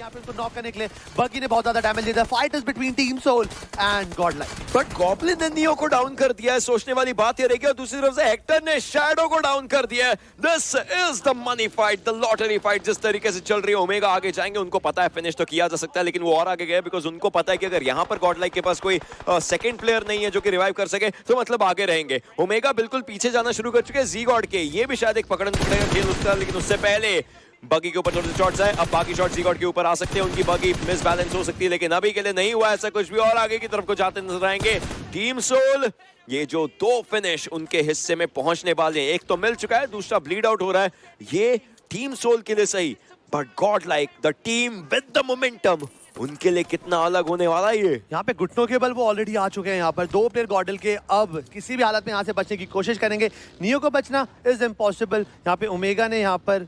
यहाँ पे उनको नॉक करने के लिए बगी ने बहुत ज्यादा डैमेज दिया। Fight is between team Soul and Godlike. But Goblin ने नियो को डाउन कर दिया है, सोचने वाली बात ये रहेगी। और दूसरी तरफ से हेक्टर ने शैडो को डाउन कर दिया है। This is the money fight, the lottery fight जिस तरीके से चल रही है। ओमेगा आगे जाएंगे, उनको पता है फिनिश तो किया जा सकता है, लेकिन वो और आगे गए बिकॉज उनको पता है कि अगर यहाँ पर गॉडलाइक के पास कोई सेकंड प्लेयर नहीं है जो कि रिवाइव कर सके तो मतलब आगे रहेंगे। ओमेगा बिल्कुल पीछे जाना शुरू कर चुके हैं जी गॉड के। ये भी शायद एक पकड़न पकड़ेगा खेल उसका, लेकिन उससे पहले बगी के ऊपर थोड़े से शॉट्स आए। अब बाकी शॉट जी गॉड के ऊपर आ सकते हैं, उनकी बगी मिस बैलेंस हो सकती है, लेकिन अभी के लिए नहीं हुआ ऐसा कुछ भी। और आगे की तरफ को जाते नजर आएंगे टीम सोल। ये जो दो फिनिश उनके हिस्से में पहुंचने वाले हैं, एक तो मिल चुका है, दूसरा ब्लीड आउट हो रहा है। ये टीम सोल के लिए सही, but God like the team with the momentum उनके लिए कितना अलग होने वाला है ये। यहाँ पे घुटनों के बल वो ऑलरेडी आ चुके हैं। यहाँ पर दो प्लेयर गॉडल के अब किसी भी हालत में यहाँ से बचने की कोशिश करेंगे। नियो को बचना इज इम्पॉसिबल। यहाँ पे ओमेगा ने यहाँ पर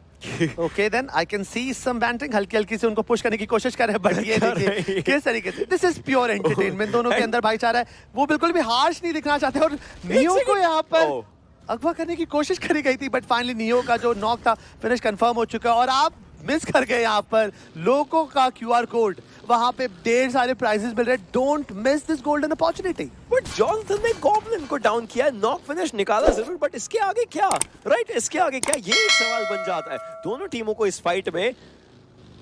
okay then I can see some bantering, हल्की हल्की से उनको पुश करने की कोशिश कर रहे हैं। बट ये देखिए किस तरीके से दिस इज प्योर एंटरटेनमेंट। दोनों के अंदर भाईचारा है, वो बिल्कुल भी हार्श नहीं दिखना चाहते। और नियो को यहाँ पर अगवा करने की कोशिश करी गई थी, बट फाइनली नियो का जो नॉक था फिनिश कंफर्म हो चुका है। और आप मिस कर गए यहाँ पर लोगों का क्यूआर कोड, वहां पे ढेर सारे प्राइजेस मिल रहे हैं। Don't miss this golden opportunity. But Johnson ने गॉब्लिन को डाउन किया है, नॉक फिनिश निकाला जरूर, बट इसके आगे क्या? राइट, इसके आगे क्या? ये एक सवाल बन जाता है। दोनों टीमों को इस फाइट में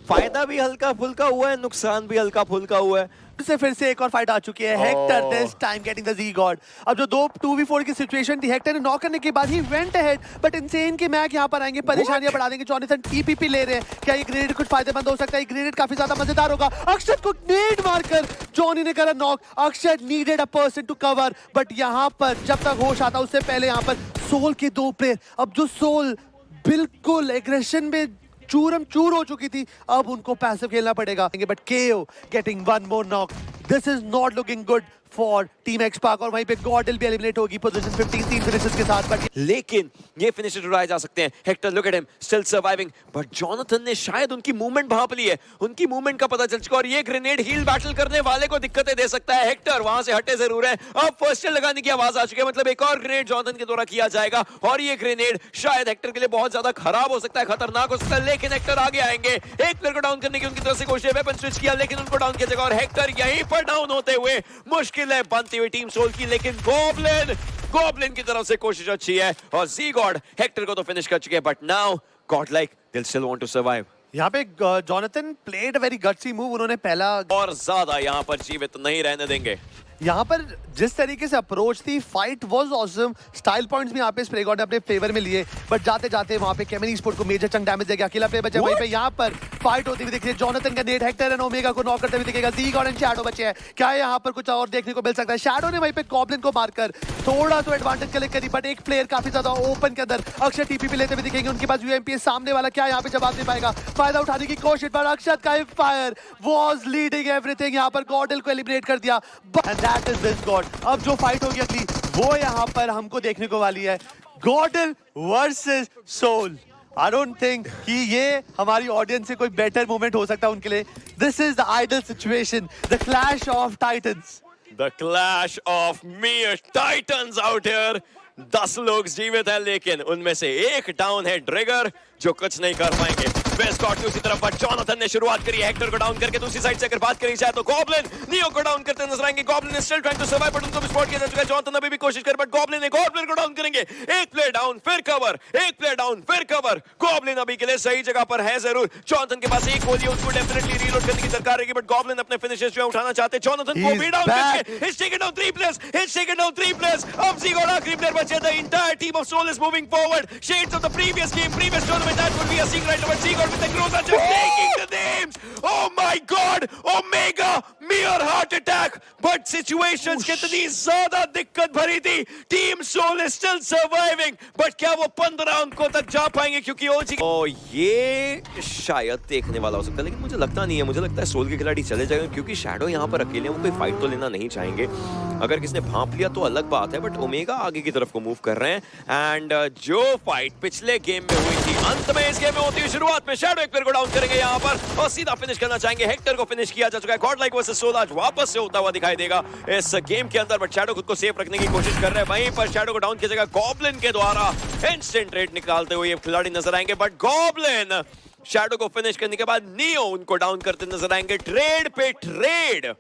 फायदा भी हल्का फुल्का हुआ है, नुकसान भी हल्का फुल्का हुआ है। से फिर से एक और फाइट आ चुकी है। Hector this time getting the G god. अब जो 2v4 की सिचुएशन थी, हेक्टर ने नॉक करने के बाद he went ahead, but insane के मैक यहां पर आएंगे, परेशानियां बढ़ा देंगे। जॉनसन टीपीपी ले रहे हैं। क्या ये ग्रेनेड कुछ फायदेमंद हो सकता है? ग्रेनेड काफी ज्यादा मजेदार होगा। अक्षत को नेड मारकर जॉनी ने करा knock. Akshat needed a person to cover, but यहां पर जब तक होश आता उससे पहले यहां पर सोल के दो प्लेयर, अब जो सोल बिल्कुल एग्रेशन में चूरम चूर हो चुकी थी, अब उनको पैसिव खेलना पड़ेगा। But KO getting one more knock. This is not looking good for team Xpark. और वहीं पे गॉडल भी एलिमिनेट होगी पोजीशन 15 3 फिनिशेस के साथ। बट लेकिन ये फिनिशर उड़ाए जा सकते हैं। Hector look at him still surviving, but Jonathan ने शायद उनकी मूवमेंट भांप ली है, उनकी मूवमेंट का पता चल चुका। और ये ग्रेनेड हील बैटल करने वाले को दिक्कतें दे सकता है। हेक्टर वहां से हटे जरूर है। अब फर्स्ट एड लगाने की आवाज आ चुकी है, मतलब एक और ग्रेनेड जॉनथन के द्वारा किया जाएगा। और ये ग्रेनेड शायद हेक्टर के लिए बहुत ज्यादा खराब हो सकता है, खतरनाक हो सकता है। लेकिन हेक्टर आगे आएंगे, एक प्लेयर को डाउन करने की उनकी तरफ से कोशिश, वेपन स्विच किया लेकिन उनको डाउन किया जाएगा। और हेक्टर यहीं पर डाउन होते हुए मुश्किल है बनती हुई टीम सोल की। लेकिन गॉब्लिन की तरफ से कोशिश अच्छी है और जी गॉड हेक्टर को तो फिनिश कर चुके हैं, but now Godlike they still want to survive. यहाँ पे Jonathan played very gutsy move. उन्होंने पहला और ज्यादा यहाँ पर जीवित नहीं रहने देंगे। यहाँ पर जिस तरीके से अप्रोच थी, fight was awesome. Style points भी यहाँ पे स्प्रे गॉड ने अपने फेवर में लिए, बट जाते जाते वहाँ पे केमिनी स्पोर्ट को मेजर चंक डैमेज देगा। अकेला प्लेयर बचा, वहीं पे यहाँ पर फाइट होती हुई दिखी है। जॉनथन का नेट हेक्टर एंड ओमेगा को नॉक करते हुए दिखेगा। जी गॉड एंड शैडो बचे हैं। क्या यहाँ पर कुछ और देखने को मिल सकता है? शैडो ने वहीं पे गॉब्लिन को मारकर थोड़ा तो एडवांटेज कलेक्ट करी, बट एक प्लेयर काफी ज्यादा ओपन के अंदर अक्षर टीपीपी लेते हुए दिखेंगे। उनके पास यूएमपी सामने वाला क्या यहाँ पे जवाब दे पाएगा? फायदा उठाने की कोशिश, पर अक्षत का फायर वाज लीडिंग एवरीथिंग। यहाँ पर गॉडल को एलिमिनेट कर दिया, and that is this God. अब जो फाइट होगी अगली, वो यहाँ पर हमको देखने को वाली है, गॉडल वर्सेस सोल। आई डोंट थिंक कि ये हमारी ऑडियंस से कोई बेटर मोमेंट हो सकता है उनके लिए। This is the ideal situation, the clash of titans. The clash of mere titans out here. 10 लोग जीवित हैं, लेकिन उनमें से एक डाउन है, ट्रिगर, जो कुछ नहीं कर पाएंगे। स्कॉट दूसरी तरफ, बट जॉनथन ने शुरुआत करी हेक्टर को डाउन करके। दूसरी साइड से अगर बात करी जाए तो गॉब्लिन नियो को डाउन करते नजर आएंगे। Goblin is still trying to survive, but उनको भी स्पॉट किया जा चुका है। जॉनथन अभी भी कोशिश कर, बट गॉब्लिन को डाउन करेंगे। एक प्लेयर डाउन फिर कवर, एक प्लेयर डाउन फिर कवर। गॉब्लिन अभी के लिए सही जगह पर है जरूर। जॉनथन के पास एक गोली है, उसको डेफिनेटली रीलोड करने की दरकार रहेगी, बट गॉब्लिन अपने फिनिशेस जो उठाना चाहते हैं। जॉनथन को भी डाउन करके he's taken down 3 players, he's taken down 3 players. अब जी गॉड आखिरी प्लेयर बचे। The entire team of Soul is moving forward. Shades of the previous game, previous tournament, that would be a secret right over. G God with the Groza just taking the names. Oh my God! Omega, mere heart attack. But situations कितनी ज्यादा दिक्कत भरी थी। Team Soul is still surviving. But क्या वो 15 अंकों तक जा पाएंगे? क्योंकि ये शायद देखने वाला हो सकता है, लेकिन मुझे लगता नहीं है। मुझे लगता है सोल के खिलाड़ी चले जाएंगे, क्योंकि शैडो यहाँ पर अकेले वो कोई फाइट तो लेना नहीं चाहेंगे। अगर किसने भांप लिया तो अलग बात है, बट ओमेगा आगे की तरफ को मूव कर रहे हैं। एंड जो फाइट पिछले गेम में हुई थी, अंत में इस गेम में होती है शुरुआत में शैडो एक प्लेयर को डाउन करेंगे यहाँ पर और सीधा फिनिश करना चाहेंगे। हेक्टर को फिनिश किया जा चुका है। गॉडलाइक वर्सेस सोल आज वापस से होता हुआ दिखाई देगा इस गेम के अंदर, बट शैडो खुद को सेफ रखने की कोशिश कर रहे हैं। वहीं पर शैडो को डाउन किया जाएगा गॉब्लिन के द्वारा। इंस्टेंट रेड निकालते हुए ये खिलाड़ी नजर आएंगे, बट गॉब्लिन शैडो को फिनिश करने के बाद नियो उनको डाउन करते नजर आएंगे। ट्रेड पे ट्रेड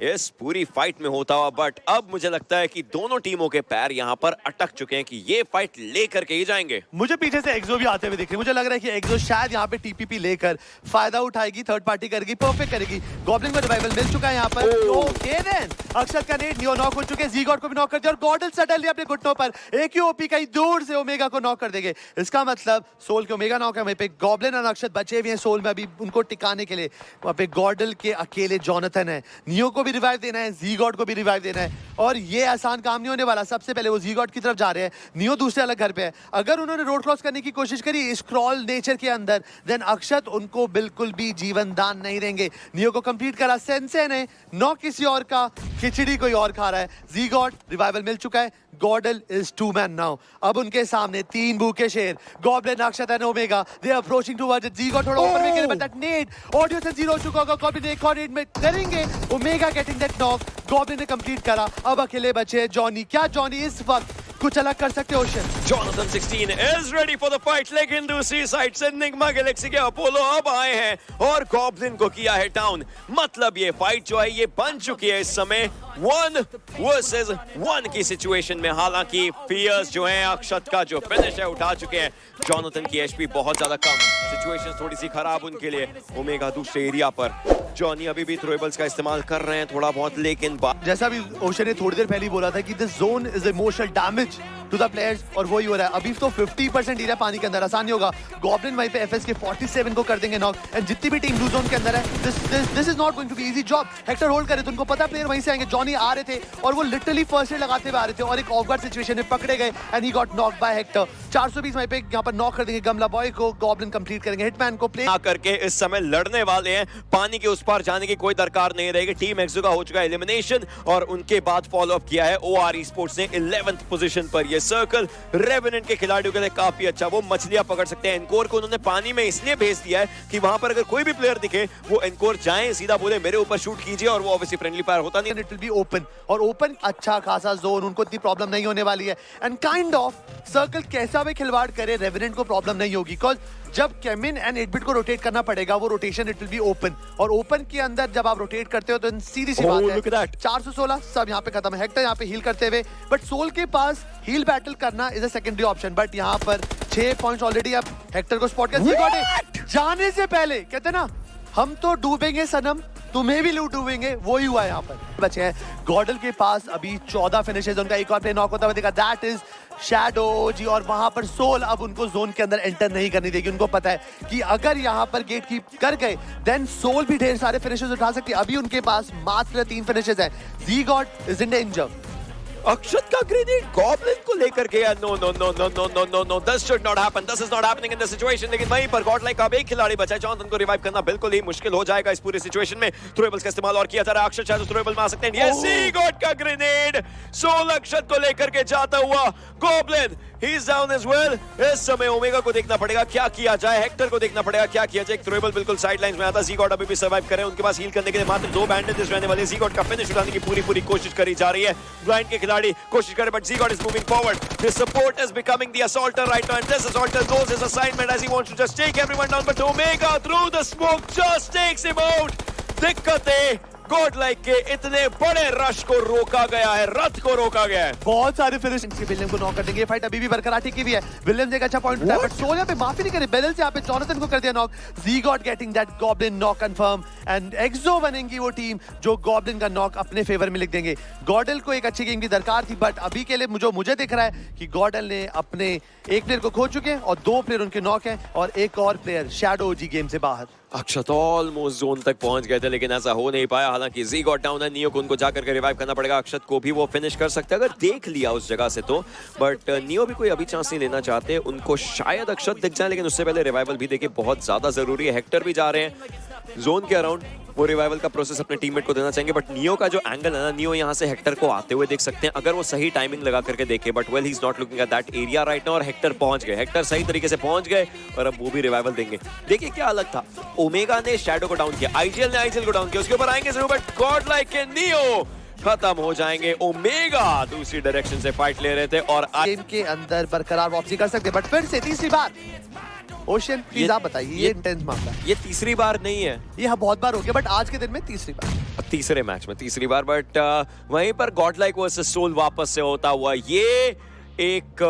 इस पूरी फाइट में होता हुआ, बट अब मुझे लगता है कि दोनों टीमों के पैर यहां पर अटक चुके हैं कि ये फाइट लेकर के ही जाएंगे। मुझे पीछे से एक्सो भी आते हुए दिख रहे हैं। मुझे लग रहा है कि एक्सो शायद यहाँ पे टीपीपी लेकर फायदा उठाएगी, थर्ड पार्टी करेगी, परफेक्ट करेगी। गॉब्लिन को रिवाइवल मिल चुका है यहाँ पर। ओके देन, अक्षत का नेट, नियो नॉक हो चुके हैं, ज़ी-गॉड को भी नॉक कर दिया और गॉडल सडनली अपने घुटनों पर एक ही ओपी कहीं दूर से ओमेगा को नॉक कर देंगे। इसका मतलब सोल के ओमेगा नॉक है, वहीं पे गॉब्लिन और अक्षत बचे हुए हैं सोल में अभी उनको टिकाने के लिए। वहाँ पे गॉडल के अकेले जोनाथन है, नियो को भी रिवाइव देना है, ज़ी-गॉड को भी रिवाइव देना है और ये आसान काम नहीं होने वाला। सबसे पहले वो ज़ी-गॉड की तरफ जा रहे हैं, नियो दूसरे अलग घर पे है। अगर उन्होंने रोड क्रॉस करने की कोशिश करी इस क्रॉल नेचर के अंदर, देन अक्षत उनको बिल्कुल भी जीवन दान नहीं देंगे। नियो को कंप्लीट करा सेंसे ने, नॉक किसी और का, खिचड़ी कोई और खा रहा है। ज़ी-गॉड रिवाइवल मिल चुका है, GodL is two man now. अब उनके सामने 3 भूखे शेर, Goblin, Akshat and Omega. They are approaching towards it. Zgod थोड़ा ऊपर में गिरे बट दैट नेट ऑडियो से जीरो हो चुका होगा। गॉब्लिन एक और नेट में करेंगे, Omega getting that knock. Goblin ने कंप्लीट करा, अब अकेले बचे जॉनी। क्या जॉनी इस वक्त कुछ अलग कर सकते हो? Jonathan 16 is ready for the fight, लेकिन दूसरी साइड से निग्मा गैलेक्सी के अपोलो अब आए हैं और गॉब्लिन को किया है डाउन। मतलब ये फाइट जो है ये बन चुकी है इस समय 1 वर्सेस 1 की सिचुएशन में। हालांकि फियर्स जो है अक्षत का जो फिनिश है उठा चुके हैं। जोनाथन की एचपी बहुत ज्यादा कम, सिचुएशन थोड़ी सी खराब उनके लिए। ओमेगा दूसरे एरिया पर, जॉनी अभी भी थ्रोएबल्स का इस्तेमाल कर रहे हैं थोड़ा बहुत, लेकिन जैसा भी ओशन ने थोड़ी देर पहले ही बोला था कि this zone is emotional damage to the players और वही हो रहा है। अभी तो 50% एरिया पानी के अंदर, आसान नहीं होगा। गॉब्लिन वहीं पे एफएस के 47 को कर देंगे नॉक एंड जितनी भी टीम ब्लू जोन के अंदर है, this is not going to be easy job. Hector hold करे तो उनको पता प्लेयर वहीं से आएंगे। जॉनी आ रहे थे और वो लिटरली फर्स्ट एड लगाते हुए आ रहे थे और एक ऑफ गार्ड सिचुएशन में पकड़े गए and he got knock by Hector. 420 वहीं पे यहाँ पर नॉक कर देंगे गमला बॉय को। गॉब्लिन कंप्लीट करेंगे, हिटमैन को प्ले करके इस समय लड़ने वाले हैं। पानी के उस पार जाने की कोई दरकार नहीं रहेगी। टीम एक्सो का हो चुका है एलिमिनेशन और उनके बाद फॉलो अप किया है ओआर स्पोर्ट्स ने 11th पोजीशन पर। ये सर्कल रेवेनेंट के खिलाड़ियों के लिए काफी अच्छा, वो मछलियां पकड़ सकते हैं। एनकोर को उन्होंने पानी में इसलिए भेज दिया है कि वहां पर अगर कोई भी प्लेयर दिखे वो एनकोर जाए सीधा बोले मेरे ऊपर शूट कीजिए और वो ऑब्वियसली फ्रेंडली फायर होता नहीं। इट विल बी ओपन और ओपन अच्छा खासा जोन, उनको इतनी प्रॉब्लम नहीं होने वाली है एंड काइंड ऑफ सर्कल कैसा भी खिलवाड़ करे रेवेनेंट को प्रॉब्लम नहीं होगी। बिकॉज जब केमिन एंड 8-बिट को रोटेट करना पड़ेगा वो rotation it will be open और ओपन के अंदर जब आप रोटेट करते हो तो सीधी सी बात है 416 सब यहाँ पे खत्म है। हेक्टर यहाँ पे हील करते हुए, बट सोल के पास हील बैटल करना is a secondary option. But यहाँ पर 6 पॉइंट्स ऑलरेडी अब हेक्टर को स्पॉट कर जाने से पहले कहते ना हम तो डूबेंगे सनम, तुम्हें भी लूट डूबेंगे, वही हुआ है यहाँ पर। बचे हैं गॉडल के पास अभी 14 फिनिशेस, उनका एक और प्ले नॉक होता हुआ देखा, दैट इज शैडो जी। और वहां पर सोल अब उनको जोन के अंदर एंटर नहीं करने देगी। उनको पता है कि अगर यहाँ पर गेट कीप कर गए देन सोल भी ढेर सारे फिनिशेस उठा सकती है। अभी उनके पास मात्र 3 फिनिशेस हैं। ज़ी-गॉड इज इन डेंजर। अक्षत का ग्रेनेड गॉब्लिन को लेकर गया। No no no no no no no no, this should not happen, this is not happening in this situation. लेकिन वहीं पर गॉड लाइक अब एक खिलाड़ी बचा है, जोनाथन को रिवाइव करना बिल्कुल ही मुश्किल हो जाएगा इस पूरी सिचुएशन में। थ्रोएबल्स का इस्तेमाल और किया जा रहा है। अक्षत शायद थ्रोएबल में आ सकते हैं। यस, ज़ी-गॉड का ग्रेनेड सोल अक्षत को लेकर के जाता हुआ Goblin he is down as well. इस समय ओमेगा को देखना पड़ेगा क्या किया जाए, हेक्टर को देखना पड़ेगा क्या किया जाए। थ्रोएबल बिल्कुल साइडलाइंस में आता। ज़ी-गॉड अभी भी सर्वाइव कर रहे हैं, उनके पास हील करने के लिए मात्र 2 बैंडेजेस रहने वाले। ज़ी-गॉड का फिनिश उठाने की पूरी कोशिश करी जा रही है। ब्लाइंड के खिलाड़ी कोशिश कर but Zzgod is moving forward. His support is becoming the assaulter right now, and this assaulter knows his assignment as he wants to just take everyone down, but Omega through the smoke just takes him out. दिक्कतें God like के इतने बड़े rush को रोका गया है, रथ को रोका गया है। बहुत सारे फिनिश विलियम को नॉक कर देंगे। फाइट अभी भी बरकरार की भी है। विलियम एक अच्छा पॉइंट उठाया बट सोल यहाँ पे माफी नहीं करे। बेरल से यहाँ पे जोनाथन को कर दिया knock. Zgod getting that Goblin knock confirm and एक्सो बनेंगी वो टीम जो गॉब्लिन का नॉक अपने फेवर में लिख देंगे। गॉडल को एक अच्छी गेम की दरकार थी बट अभी के लिए जो मुझे दिख रहा है कि गॉडल ने अपने एक प्लेयर को खो चुके हैं और 2 प्लेयर उनके नॉक हैं और एक और प्लेयर शैडो जी गेम से बाहर। अक्षत ऑलमोस्ट जोन तक पहुंच गए थे लेकिन ऐसा हो नहीं पाया। हालांकि ज़ी-गॉड डाउन है, नियो को उनको जाकर के रिवाइव करना पड़ेगा। अक्षत को भी वो फिनिश कर सकते हैं अगर देख लिया उस जगह से तो, बट नियो भी कोई अभी चांस नहीं लेना चाहते। उनको शायद अक्षत दिख जाए लेकिन उससे पहले रिवाइवल भी देखिए बहुत ज्यादा जरूरी है। हेक्टर भी जा रहे हैं जोन के अराउंड, वो रिवाइवल का प्रोसेस अपने टीममेट को देना चाहेंगे। बट नियो का जो एंगल है ना, नियो यहाँ से हेक्टर को आते हुए देख सकते हैं अगर वो सही टाइमिंग लगा करके देखे। But well he is not looking at that area right now और हेक्टर पहुंच गए। हेक्टर सही तरीके से पहुंच गए और अब वो भी रिवाइवल देंगे। देखिए क्या अलग था, ओमेगा ने शैडो को डाउन किया, आईजीएल ने आईजीएल को डाउन किया, उसके ऊपर आएंगे जरूर बट गॉड लाइक के नियो खत्म हो जाएंगे। ओमेगा दूसरी डायरेक्शन से फाइट ले रहे थे और गेम के अंदर बरकरार वापसी कर सकते बट फिर से तीसरी बार ओशियन प्लीज आप बताइए, ये इंटेंस मामला है। ये तीसरी बार नहीं है, ये हाँ बहुत बार हो गया, बट आज के दिन में तीसरी बार, तीसरे मैच में तीसरी बार। बट वहीं पर गॉड लाइक वर्सेस सोल वापस से होता हुआ ये एक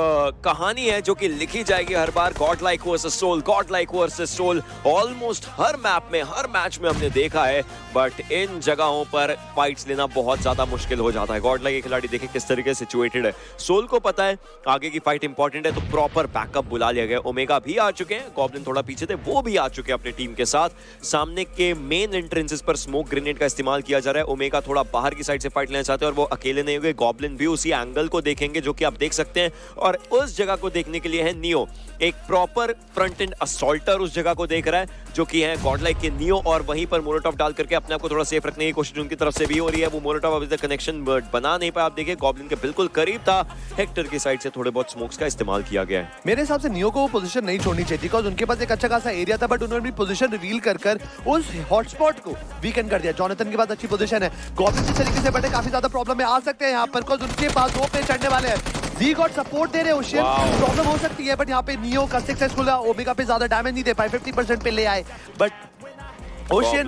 कहानी है जो कि लिखी जाएगी हर बार। GodLike versus Soul, GodLike versus Soul almost हर मैप में, हर मैच में हमने देखा है, बट इन जगहों पर फाइट्स लेना बहुत ज्यादा मुश्किल हो जाता है। गॉड लाइक के खिलाड़ी देखें किस तरीके से सिचुएटेड है। सोल को पता है आगे की फाइट इंपॉर्टेंट है, तो प्रॉपर बैकअप बुला लिया गया। ओमेगा भी आ चुके हैं, गॉब्लिन थोड़ा पीछे थे, वो भी आ चुके हैं अपनी टीम के साथ। सामने के मेन एंट्रेंसेस पर स्मोक ग्रेनेड का इस्तेमाल किया जा रहा है। ओमेगा थोड़ा बाहर की साइड से फाइट लेना चाहते हैं और वो अकेले नहीं होंगे। गॉब्लिन भी उसी एंगल को देखेंगे जो कि आप देख सकते हैं, और उस जगह को देखने के लिए है नियो। एक प्रॉपर फ्रंट एंड असॉल्टर उस जगह को देख रहा है जो कि है गॉड लाइक के नियो, और वहीं पर मोलोटॉव डाल करके अपने आप को थोड़ा सेफ रखने की कोशिश उनकी तरफ से भी हो रही है। वो मोलोटॉव अभी तक कनेक्शन बना नहीं पाया। आप देखिए गॉब्लिन के बिल्कुल करीब था, हेक्टर की साइड से थोड़े बहुत स्मोक्स का इस्तेमाल किया गया है। मेरे हिसाब से नियो को वो पोजीशन नहीं छोड़नी चाहिए, बिकॉज उनके पास एक अच्छा खासा एरिया था, बट उन्होंने भी पोजीशन रिवील कर उस हॉटस्पॉट को वीकन कर दिया। जॉनथन के पास अच्छी पोजीशन है, गॉब्लिन जिस तरीके से बटे काफी ज्यादा प्रॉब्लम में आ सकते हैं यहाँ पर, बिकॉज उनके पास 2 पे चढ़ने वाले हैं। जी गॉड सपोर्ट दे रहे हैं, ओशियन प्रॉब्लम हो सकती है, बट यहाँ पे नियो का सक्सेसफुल है। ओमेगा पे ज्यादा डैमेज नहीं दे पाए, 50% पे ले आए, but Ocean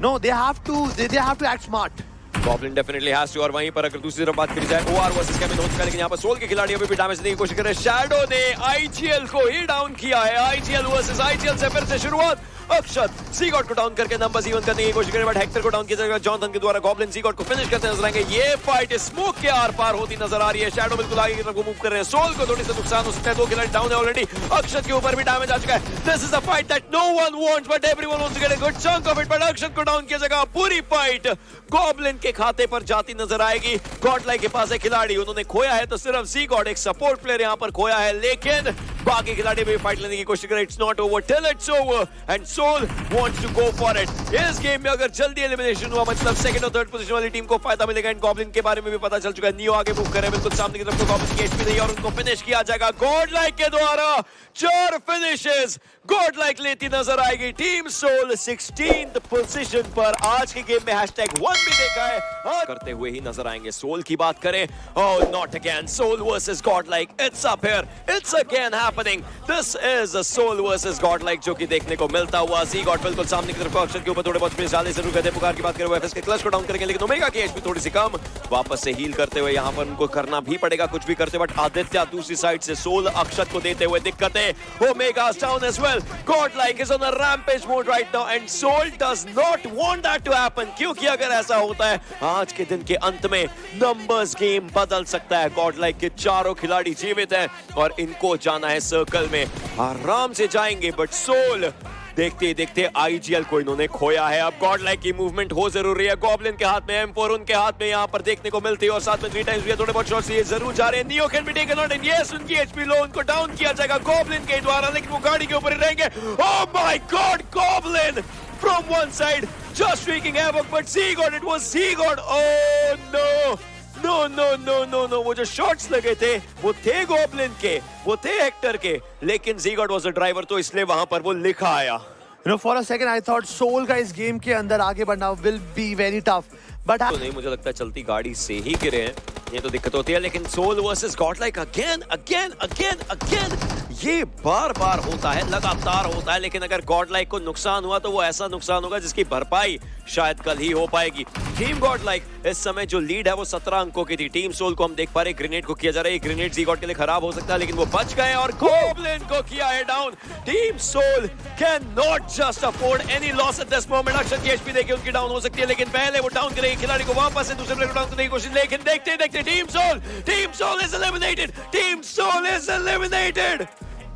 no, they have to act smart. Goblin definitely has to. और वहीं पर अगर दूसरी तरफ बात करी जाए, ओआर वर्सेस केविन हो चुका है, लेकिन यहाँ पर सोल के खिलाड़ी अभी भी डैमेज देने की कोशिश कर रहे हैं। शैडो ने आईजीएल को ही डाउन किया है। आईजीएल वर्सेस आईजीएल से फिर से शुरुआत। अक्षत सीगॉट को डाउन करके नंबर्स इवन करने की कोशिश करें, बट हेक्टर को डाउन किया जाएगा जॉनथन के द्वारा। गॉब्लिन सीगॉट को फिनिश करते नजर आएंगे। ये फाइट स्मोक के आर पार होती नजर आ रही है। शैडो बिल्कुल आगे की तरफ मूव कर रहे हैं। सोल को थोड़ी सा नुकसान हो सकता है, 2 खिलाड़ी डाउन है ऑलरेडी। अक्षत के ऊपर भी डैमेज आ चुका है। This is a fight that no one wants, but everyone wants to get a good chunk of it. But Akshat को डाउन किया जाएगा। पूरी फाइट गॉब्लिन के खाते पर जाती नजर आएगी। गॉड लाइक के पास है खिलाड़ी, उन्होंने खोया है तो सिर्फ सीगॉट एक सपोर्ट प्लेयर यहाँ पर खोया है, लेकिन बाकी खिलाड़ी भी फाइट लेने की कोशिश करें। It's not over till it's over, and Soul wants to go for it. इस गेम में अगर जल्दी एलिमिनेशन हुआ, मतलब सेकंड और थर्ड पोजीशन वाली टीम को फायदा मिलेगा। एंड गॉब्लिन के बारे में भी पता चल चुका है। नियो आगे मूव कर रहे हैं बिल्कुल सामने की तरफ, तो गॉब्लिन की एचपी नहीं है और उनको फिनिश किया जाएगा गॉड लाइक के द्वारा। 4 फिनिशेस गॉड लाइक लेती नजर आएगी। टीम सोल 16th पोजीशन पर आज के गेम में #1 भी देखा है करते हुए ही नजर आएंगे। सोल की बात करें, oh not again, Soul versus Godlike, it's up here, it's again happening. This is a Soul versus Godlike जो कि देखने को मिलता हुआ। सी गॉड बिल्कुल सामने की तरफ अक्षर के ऊपर थोड़े बहुत स्पेस डालने जरूर कहते। पुकार की बात करें, एफएस के क्लच को डाउन करेंगे, लेकिन ओमेगा की एचपी थोड़ी सी कम। वापस से हील करते हुए यहाँ पर उनको करना भी पड़ेगा कुछ भी करते, बट आदित्य दूसरी साइड से सोल अक्षत को देते हुए दिक्कतें। Omega down as well. Godlike is on a rampage mode right now, and Soul does not want that to happen, क्योंकि अगर ऐसा होता है आज के दिन के अंत में नंबर्स गेम बदल सकता है। गॉड लाइक के 4 खिलाड़ी जीवित हैं और इनको जाना है सर्कल में, आराम से जाएंगे, बट सोल देखते देखते आईजीएल को इन्होंने खोया है। अब गॉड लाइक की मूवमेंट हो जरूरी है। गॉब्लिन के हाथ में M4, उनके हाथ में यहाँ पर देखने को मिलती है, और साथ में 3 टाइम्स भी थोड़े बहुत शॉट्स ये जरूर जा रहे हैं। Neo can be taken out, and yes उनकी एचपी लो, उनको डाउन किया जाएगा गॉब्लिन के द्वारा, लेकिन वो गाड़ी के ऊपर ही रहेंगे। Oh my god, Goblin from one side just wreaking havoc, but Seagod, it was Seagod. Oh no, no no no no no, वो जो शॉट्स लगे थे वो थे गॉब्लिन के, वो थे हेक्टर के, लेकिन Seagod was the driver, तो इसलिए वहां पर वो लिखा आया। You know, for a second I thought Soul का इस गेम के अंदर आगे बढ़ना will be very tough, but तो नहीं, मुझे लगता है चलती गाड़ी से ही गिरे हैं, ये तो दिक्कत होती है। लेकिन Soul versus Godlike again again again again, ये बार बार होता है, लगातार होता है, लेकिन अगर गॉड लाइक को नुकसान हुआ तो वो ऐसा नुकसान होगा जिसकी भरपाई शायद कल ही हो पाएगी। टीम गॉड लाइक इस समय जो लीड है वो 17 अंकों की थी। टीम सोल को हम देख पा रहे ग्रेनेड को किया जा रहा है, ग्रेनेड Seagod के लिए खराब हो सकता है, लेकिन वो बच गए और गॉब्लिन को किया है down. Team soul can not just afford any loss at this moment. Akshar की एचपी देखिए उनकी डाउन हो सकती है, लेकिन पहले वो डाउन करेगी खिलाड़ी को, वापस से दूसरे प्लेयर को डाउन करने की कोशिश, लेकिन देखते देखते team Soul is eliminated. Team Soul is eliminated.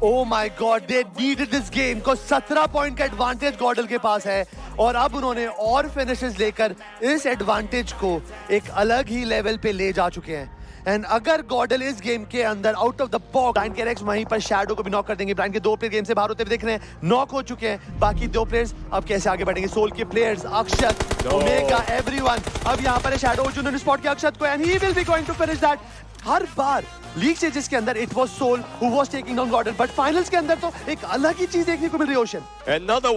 Oh my God, they needed this game because 17 point का एडवांटेज गॉडल के पास है, और अब उन्होंने और फिनिशेस लेकर इस एडवांटेज को एक अलग ही लेवल पे ले जा चुके हैं। एंड अगर गॉडल इस गेम के अंदर out of the box, Brian कैरेक्स वहीं पर शैडो को भी नॉक कर देंगे। ब्रायन के 2 प्लेयर गेम से बाहर होते हुए दिख रहे हैं, नॉक हो चुके हैं। बाकी 2 प्लेयर्स अब कैसे आगे बढ़ेंगे? सोल के प्लेयर्स अक्षत, ओमेगा, एवरीवन। अब यहाँ पर है शैडो जिन्होंने स्पॉट किया अक्षत को, and he will be going to finish that. हर बार लीग स्टेजेस के अंदर it was Soul who was taking down Gordon, but finals के अंदर तो एक अलग ही चीज देखने को मिल रही है ocean. Another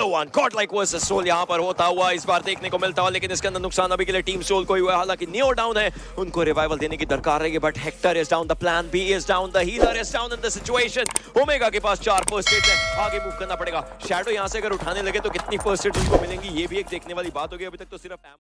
one. Godlike versus Soul यहाँ पर होता हुआ इस बार देखने को मिलता हुआ, लेकिन इसके अंदर नुकसान अभी के लिए टीम सोल को ही हुआ है। हालांकि नियो डाउन है, उनको रिवाइवल देने की दरकार रहेगी, but Hector is down, the plan B is down, the healer is down in the situation. Omega के पास 4 फर्स्ट एड है, आगे मूव करना पड़ेगा। शैडो यहाँ से अगर उठाने लगे तो कितनी फर्स्ट एड उनको मिलेंगी, ये भी एक देखने वाली बात होगी। अभी तक तो सिर्फ